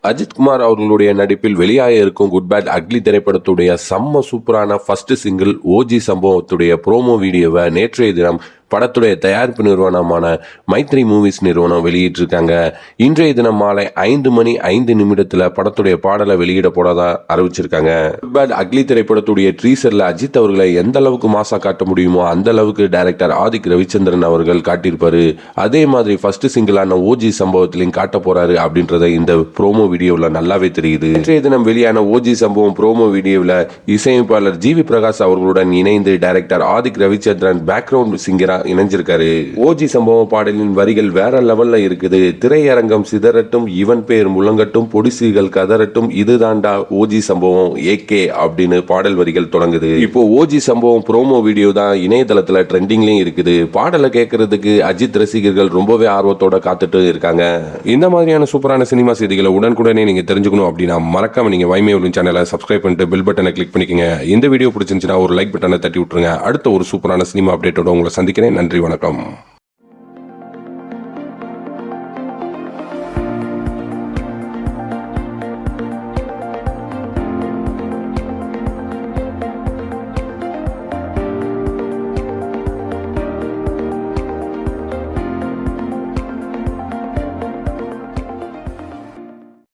அஜித் குமார் அவர்களுடைய நடிப்பில் வெளியாக இருக்கும் குட் பேட் அக்லி திரைப்படத்துடைய செம்ம சூப்பரான ஃபர்ஸ்ட் சிங்கிள் ஓஜி சம்பவத்துடைய ப்ரோமோ வீடியோவை நேற்றைய தினம் படத்துடைய தயாரிப்பு நிறுவனமான மைத்ரி மூவிஸ் நிறுவனம் வெளியிட்டிருக்காங்க. இன்றைய தினம் மாலை 5:05 படத்துடைய பாடலை வெளியிட போறதா அறிவிச்சிருக்காங்க. குட் பேட் அக்லி திரைப்படத்துடைய ட்ரீசர்ல அஜித் அவர்களை எந்த அளவுக்கு மாசா காட்ட முடியுமோ அந்த அளவுக்கு டைரக்டர் ஆதிக் ரவிச்சந்திரன் அவர்கள் காட்டியிருப்பாரு. அதே மாதிரி ஃபர்ஸ்ட் சிங்கிளான ஓஜி சம்பவத்திலையும் காட்ட போறாரு அப்படின்றத இந்த ப்ரோமோ வீடியோவில் நல்லாவே தெரியுது. இன்றைய தினம் வெளியான ஓஜி சம்பவம் ப்ரோமோ வீடியோவில் இசையமைப்பாளர் ஜிவி பிரகாஷ் அவர்களுடன் இணைந்து டைரக்டர் ஆதிக் ரவிச்சந்திரன் பேக்ரவுண்ட் சிங்கரா இணைஞ்சிருக்காரு. ஓஜி சம்பவ பாடலின் வரிகள் வேற லெவல்ல இருக்குது. திரையரங்கம் சிதறட்டும், இவன் பேர் முழங்கட்டும், பொடிசிகள் கதறட்டும், இதுதான்டா ஓஜி சம்பவம் ஏகே அப்படின்னு பாடல் வரிகள் தொடங்குது. இப்போ ஓஜி சம்பவம் ப்ரோமோ வீடியோ தான் இணையதளத்துல ட்ரெண்டிங்லயும் இருக்குது. பாடலை கேட்கறதுக்கு அஜித் ரசிகர்கள் ரொம்பவே ஆர்வத்தோட காத்துட்டு இருக்காங்க. இந்த மாதிரியான சூப்பரான சினிமா செய்திகளை உடனுக்குடனே நீங்க தெரிஞ்சுக்கணும் அப்படின்னா மறக்காம நீங்க வைமே ஒலி சேனலை சப்ஸ்கிரைப் பண்ணிட்டு பெல் பட்டனை கிளிக் பண்ணிக்கங்க. இந்த வீடியோ பிடிச்சிருந்துச்சுன்னா ஒரு லைக் பட்டனை தட்டி விட்டுருங்க. அடுத்த ஒரு சூப்பரான சினிமா அப்டேட்டோட உங்களை சந்திக்கிறேன். நன்றி, வணக்கம்.